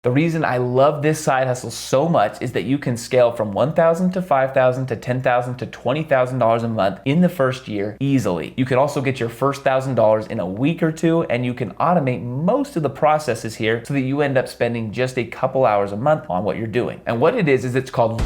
The reason I love this side hustle so much is that you can scale from $1,000 to $5,000 to $10,000 to $20,000 a month in the first year easily. You can also get your first $1,000 in a week or two, and you can automate most of the processes here so that you end up spending just a couple hours a month on what you're doing. And what it is it's called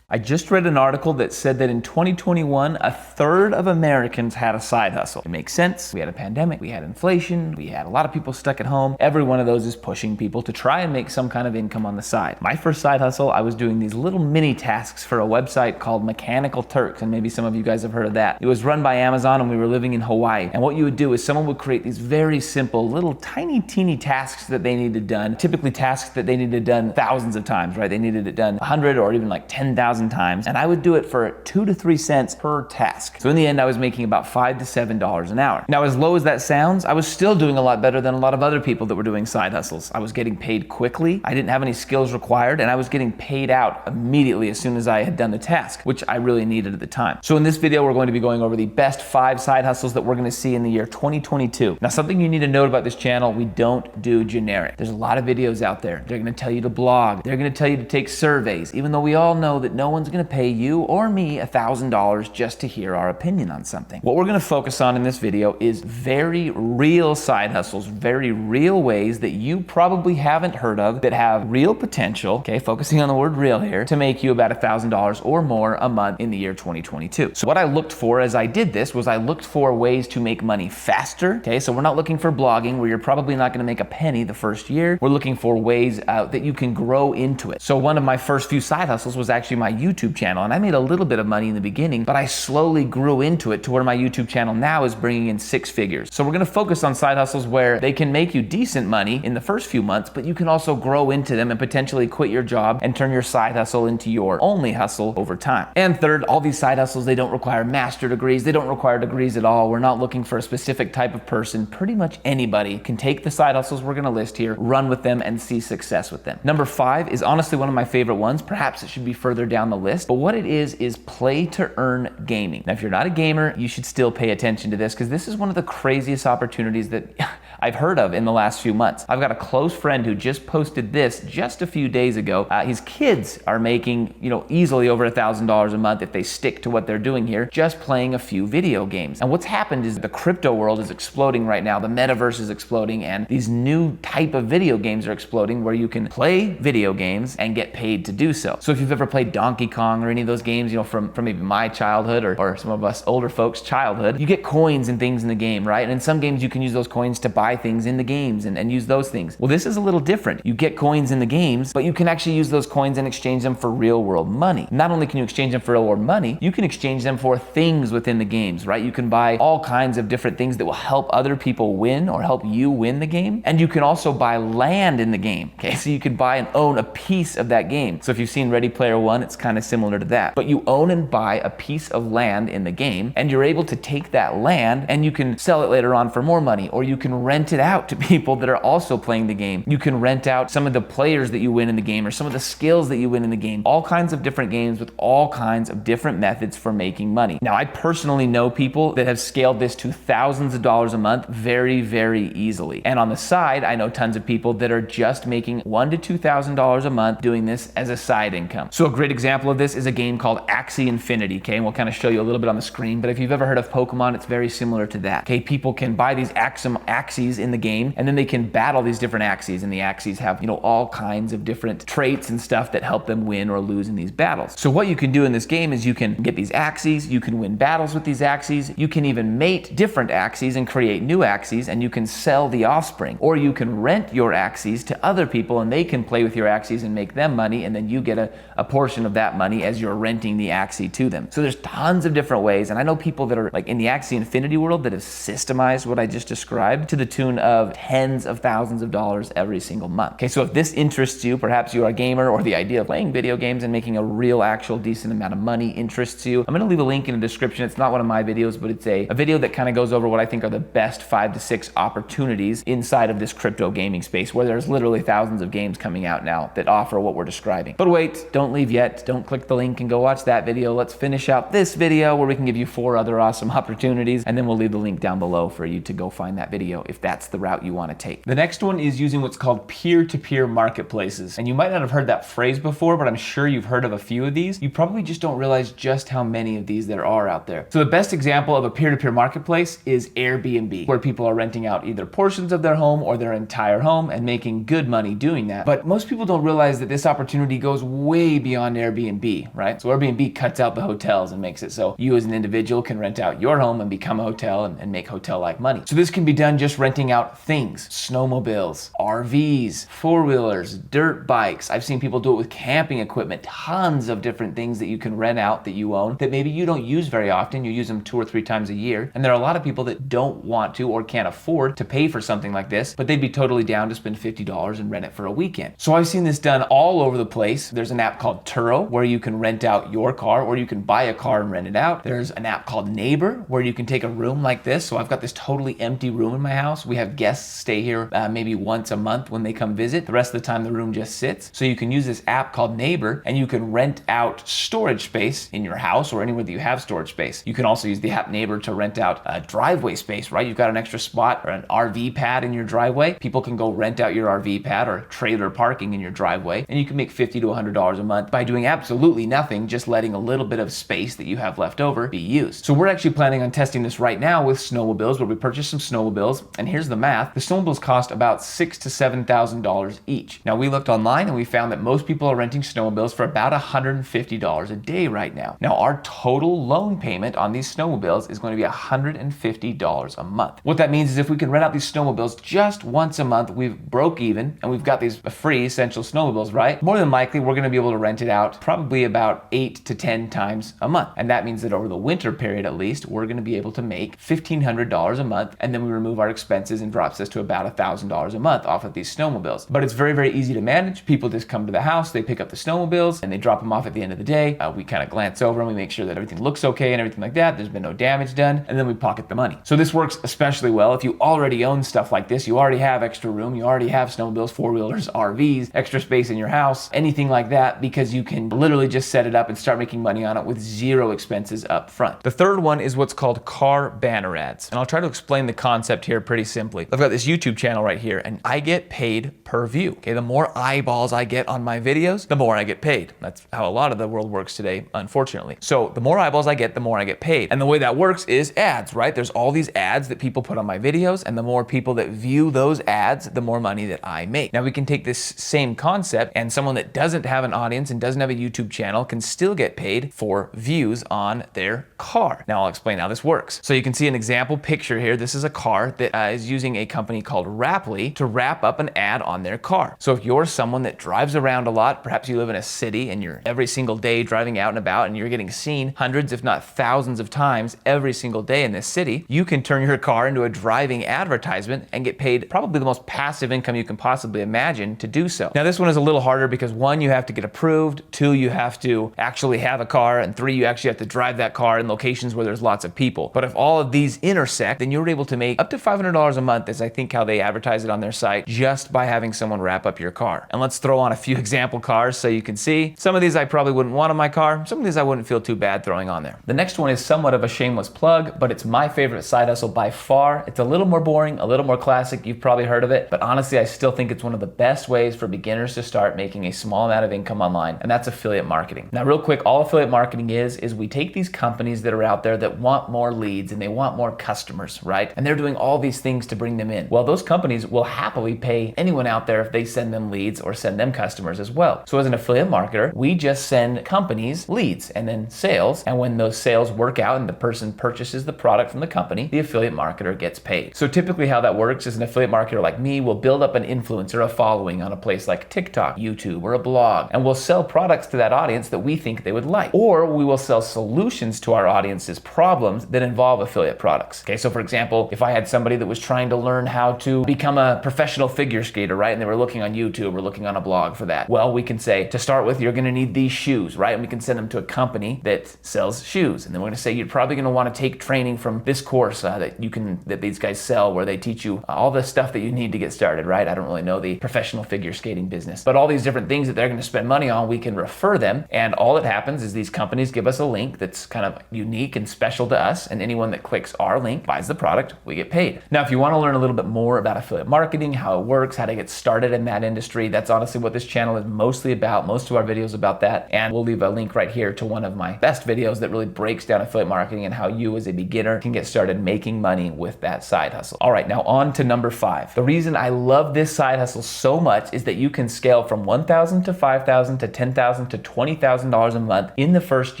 I just read an article that said that in 2021, a third of Americans had a side hustle. It makes sense. We had a pandemic, we had inflation, we had a lot of people stuck at home. Every one of those is pushing people to try and make some kind of income on the side. My first side hustle, I was doing these little mini tasks for a website called Mechanical Turks, and maybe some of you guys have heard of that. It was run by Amazon and we were living in Hawaii. And what you would do is someone would create these very simple, little tiny, teeny tasks that they needed done, typically tasks that they needed done thousands of times, right? They needed it done 100 or even like 10,000 times, and I would do it for 2 to 3 cents per task. So in the end, I was making about $5 to $7 an hour. Now, as low as that sounds, I was still doing a lot better than a lot of other people that were doing side hustles. I was getting paid quickly, I didn't have any skills required, and I was getting paid out immediately as soon as I had done the task, which I really needed at the time. So in this video, we're going to be going over the best 5 side hustles that we're going to see in the year 2022. Now, something you need to note about this channel, we don't do generic. There's a lot of videos out there. They're going to tell you to blog. They're going to tell you to take surveys, even though we all know that no one's going to pay you or me $1,000 just to hear our opinion on something. What we're going to focus on in this video is very real side hustles, very real ways that you probably haven't heard of that have real potential, okay, focusing on the word real here, to make you about $1,000 or more a month in the year 2022. So what I looked for as I did this was I looked for ways to make money faster, okay, so we're not looking for blogging where you're probably not going to make a penny the first year. We're looking for ways that you can grow into it. So one of my first few side hustles was actually my YouTube channel, and I made a little bit of money in the beginning, but I slowly grew into it to where my YouTube channel now is bringing in 6 figures. So we're going to focus on side hustles where they can make you decent money in the first few months, but you can also grow into them and potentially quit your job and turn your side hustle into your only hustle over time. And third, all these side hustles, they don't require master degrees. They don't require degrees at all. We're not looking for a specific type of person. Pretty much anybody can take the side hustles we're going to list here, run with them, and see success with them. Number 5 is honestly one of my favorite ones. Perhaps it should be further down the list, but what it is play to earn gaming. Now, if you're not a gamer, you should still pay attention to this because this is one of the craziest opportunities that I've heard of in the last few months. I've got a close friend who just posted this just a few days ago. His kids are making, easily over $1,000 a month if they stick to what they're doing here, just playing a few video games. And what's happened is the crypto world is exploding right now. The metaverse is exploding, and these new type of video games are exploding where you can play video games and get paid to do so. So if you've ever played Donkey Kong or any of those games, from maybe my childhood or some of us older folks' childhood, you get coins and things in the game, right? And in some games, you can use those coins to buy things in the games and use those things. Well, this is a little different. You get coins in the games, but you can actually use those coins and exchange them for real world money. Not only can you exchange them for real world money, you can exchange them for things within the games, right? You can buy all kinds of different things that will help other people win or help you win the game. And you can also buy land in the game, okay? So you can buy and own a piece of that game. So if you've seen Ready Player One, it's kind of similar to that. But you own and buy a piece of land in the game, and you're able to take that land and you can sell it later on for more money, or you can rent it out to people that are also playing the game. You can rent out some of the players that you win in the game or some of the skills that you win in the game. All kinds of different games with all kinds of different methods for making money. Now, I personally know people that have scaled this to thousands of dollars a month very, very easily. And on the side, I know tons of people that are just making $1,000 to $2,000 a month doing this as a side income. So a great example of this is a game called Axie Infinity, okay? And we'll kind of show you a little bit on the screen, but if you've ever heard of Pokemon, it's very similar to that, okay? People can buy these Axies in the game, and then they can battle these different Axies, and the Axies have, all kinds of different traits and stuff that help them win or lose in these battles. So what you can do in this game is you can get these Axies, you can win battles with these Axies, you can even mate different Axies and create new Axies, and you can sell the offspring, or you can rent your Axies to other people, and they can play with your Axies and make them money, and then you get a portion of that money as you're renting the Axie to them. So there's tons of different ways, and I know people that are like in the Axie Infinity world that have systemized what I just described to the tune of tens of thousands of dollars every single month. Okay, so if this interests you, perhaps you are a gamer or the idea of playing video games and making a real actual decent amount of money interests you, I'm gonna leave a link in the description. It's not one of my videos, but it's a video that kind of goes over what I think are the best 5 to 6 opportunities inside of this crypto gaming space, where there's literally thousands of games coming out now that offer what we're describing. But wait, don't leave yet. Don't click the link and go watch that video. Let's finish out this video where we can give you 4 other awesome opportunities, and then we'll leave the link down below for you to go find that video if that's the route you want to take. The next one is using what's called peer-to-peer marketplaces. And you might not have heard that phrase before, but I'm sure you've heard of a few of these. You probably just don't realize just how many of these there are out there. So the best example of a peer-to-peer marketplace is Airbnb, where people are renting out either portions of their home or their entire home and making good money doing that. But most people don't realize that this opportunity goes way beyond Airbnb, right? So Airbnb cuts out the hotels and makes it so you as an individual can rent out your home and become a hotel and make hotel-like money. So this can be done just renting out things, snowmobiles, RVs, four-wheelers, dirt bikes. I've seen people do it with camping equipment, tons of different things that you can rent out that you own that maybe you don't use very often. You use them 2 or 3 times a year. And there are a lot of people that don't want to or can't afford to pay for something like this, but they'd be totally down to spend $50 and rent it for a weekend. So I've seen this done all over the place. There's an app called Turo where you can rent out your car, or you can buy a car and rent it out. There's an app called Neighbor where you can take a room like this. So I've got this totally empty room in my house. We have guests stay here maybe once a month when they come visit. The rest of the time the room just sits. So you can use this app called Neighbor and you can rent out storage space in your house or anywhere that you have storage space. You can also use the app Neighbor to rent out driveway space, right? You've got an extra spot or an RV pad in your driveway. People can go rent out your RV pad or trailer parking in your driveway, and you can make $50 to $100 a month by doing absolutely nothing, just letting a little bit of space that you have left over be used. So we're actually planning on testing this right now with snowmobiles, where we purchased some snowmobiles, and here's the math. The snowmobiles cost about $6,000 to $7,000 each. Now we looked online and we found that most people are renting snowmobiles for about $150 a day right now. Now our total loan payment on these snowmobiles is going to be $150 a month. What that means is if we can rent out these snowmobiles just once a month, we've broke even and we've got these free essential snowmobiles, right? More than likely, we're going to be able to rent it out probably about 8 to 10 times a month. And that means that over the winter period, at least, we're going to be able to make $1,500 a month. And then we remove our expenses and drops us to about $1,000 a month off of these snowmobiles. But it's very, very easy to manage. People just come to the house, they pick up the snowmobiles and they drop them off at the end of the day. We kind of glance over and we make sure that everything looks okay and everything like that. There's been no damage done. And then we pocket the money. So this works especially well if you already own stuff like this. You already have extra room. You already have snowmobiles, four-wheelers, RVs, extra space in your house, anything like that, because you can literally just set it up and start making money on it with zero expenses up front. The third one is what's called car banner ads. And I'll try to explain the concept here pretty simply. I've got this YouTube channel right here and I get paid per view. Okay, the more eyeballs I get on my videos, the more I get paid. That's how a lot of the world works today, unfortunately. So the more eyeballs I get, the more I get paid. And the way that works is ads, right? There's all these ads that people put on my videos, and the more people that view those ads, the more money that I make. Now we can take this same concept and someone that doesn't have an audience and doesn't have a YouTube channel can still get paid for views on their car. Now I'll explain how this works. So you can see an example picture here. This is a car that is using a company called Raply to wrap up an ad on their car. So if you're someone that drives around a lot, perhaps you live in a city and you're every single day driving out and about and you're getting seen hundreds if not thousands of times every single day in this city, you can turn your car into a driving advertisement and get paid probably the most passive income you can possibly imagine to do so. Now this one is a little harder because 1, you have to get approved, 2, you have to actually have a car, and 3, you actually have to drive that car in locations where there's lots of people. But if all of these intersect, then you're able to make up to $500 a month, is I think how they advertise it on their site, just by having someone wrap up your car. And let's throw on a few example cars so you can see. Some of these I probably wouldn't want on my car. Some of these I wouldn't feel too bad throwing on there. The next one is somewhat of a shameless plug, but it's my favorite side hustle by far. It's a little more boring, a little more classic. You've probably heard of it, but honestly, I still think it's one of the best ways for beginners to start making a small amount of income online, and that's affiliate marketing. Now, real quick, all affiliate marketing is we take these companies that are out there that want more leads and they want more customers, right? And they're doing all these things to bring them in. Well, those companies will happily pay anyone out there if they send them leads or send them customers as well. So as an affiliate marketer, we just send companies leads and then sales. And when those sales work out and the person purchases the product from the company, the affiliate marketer gets paid. So typically how that works is an affiliate marketer like me will build up an influencer, a following on a place like TikTok, YouTube, or a blog, and we'll sell products complex to that audience that we think they would like. Or we will sell solutions to our audience's problems that involve affiliate products. Okay, so for example, if I had somebody that was trying to learn how to become a professional figure skater, right? And they were looking on YouTube or looking on a blog for that. Well, we can say, to start with, you're gonna need these shoes, right? And we can send them to a company that sells shoes. And then we're gonna say, you're probably gonna wanna take training from this course that these guys sell, where they teach you all the stuff that you need to get started, right? I don't really know the professional figure skating business, but all these different things that they're gonna spend money on, we can refer them. And all that happens is these companies give us a link that's kind of unique and special to us. And anyone that clicks our link buys the product, we get paid. Now, if you wanna learn a little bit more about affiliate marketing, how it works, how to get started in that industry, that's honestly what this channel is mostly about. Most of our videos about that. And we'll leave a link right here to one of my best videos that really breaks down affiliate marketing and how you as a beginner can get started making money with that side hustle. All right, now on to number 5. The reason I love this side hustle so much is that you can scale from $1,000 to $5,000 to $10,000 to $20,000 a month in the first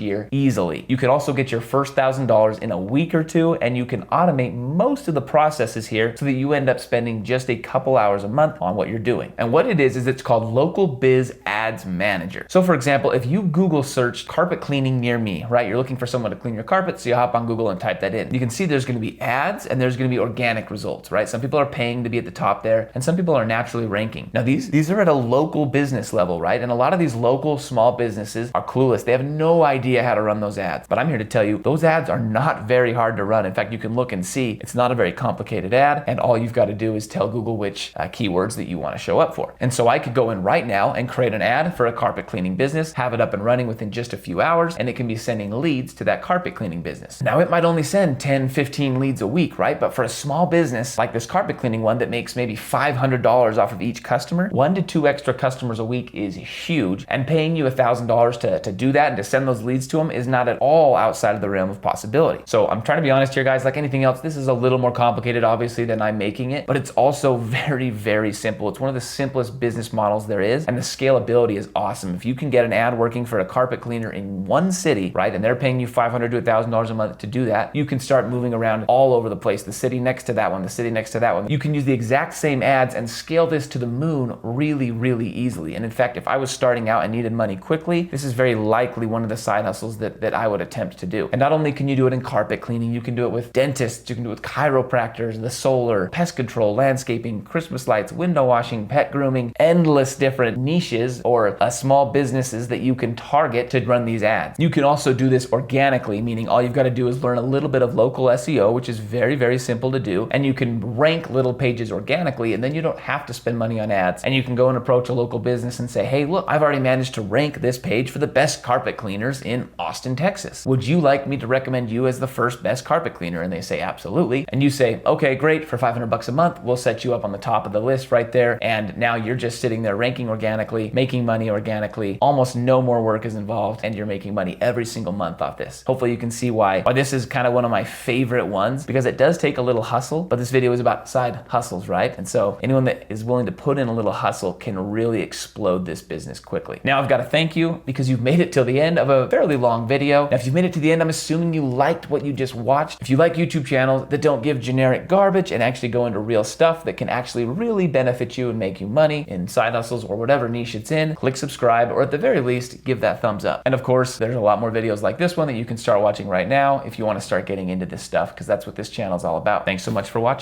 year easily. You could also get your first $1,000 in a week or two, and you can automate most of the processes here so that you end up spending just a couple hours a month on what you're doing. And what it is it's called Local Biz Ads Manager. So for example, if you Google search carpet cleaning near me, right? You're looking for someone to clean your carpet, so you hop on Google and type that in. You can see there's gonna be ads and there's gonna be organic results, right? Some people are paying to be at the top there, and some people are naturally ranking. Now these are at a local business level, right? And a lot of these local small businesses are clueless. They have no idea how to run those ads. But I'm here to tell you, those ads are not very hard to run. In fact, you can look and see it's not a very complicated ad, and all you've got to do is tell Google which keywords that you want to show up for. And so I could go in right now and create an ad for a carpet cleaning business, have it up and running within just a few hours, and it can be sending leads to that carpet cleaning business. Now it might only send 10, 15 leads a week, right? But for a small business like this carpet cleaning one that makes maybe $500 off of each customer, 1 to 2 extra customers a week is huge. And paying you $1,000 to do that and to send those leads to them is not at all outside of the realm of possibility. So I'm trying to be honest here, guys. Like anything else, this is a little more complicated, obviously, than I'm making it, but it's also very, very simple. It's one of the simplest business models there is, and the scalability is awesome. If you can get an ad working for a carpet cleaner in one city, right, and they're paying you $500 to $1,000 a month to do that, you can start moving around all over the place. The city next to that one, the city next to that one. You can use the exact same ads and scale this to the moon really, really easily. And in fact, if I was starting out and needed money quickly, this is very likely one of the side hustles that I would attempt to do. And not only can you do it in carpet cleaning, you can do it with dentists, you can do it with chiropractors, the solar, pest control, landscaping, Christmas lights, window washing, pet grooming, endless different niches or small businesses that you can target to run these ads. You can also do this organically, meaning all you've got to do is learn a little bit of local SEO, which is very, very simple to do. And you can rank little pages organically, and then you don't have to spend money on ads. And you can go and approach a local business and say, hey, look, I've already managed to rank this page for the best carpet cleaners in Austin, Texas. Would you like me to recommend you as the first best carpet cleaner? And they say, absolutely. And you say, okay, great. For $500 a month, we'll set you up on the top of the list right there. And now you're just sitting there ranking organically, making money organically. Almost no more work is involved, and you're making money every single month off this. Hopefully you can see why this is kind of one of my favorite ones, because it does take a little hustle, but this video is about side hustles, right? And so anyone that is willing to put in a little hustle can really explode this business quickly. Now I've got to thank you because you've made it till the end of a fairly long video. Now if you've made it to the end, I'm assuming you liked what you just watched. If you like YouTube channels that don't give generic garbage and actually go into real stuff that can actually really benefit you and make you money in side hustles or whatever niche it's in, click subscribe, or at the very least, give that thumbs up. And of course, there's a lot more videos like this one that you can start watching right now if you want to start getting into this stuff, because that's what this channel is all about. Thanks so much for watching.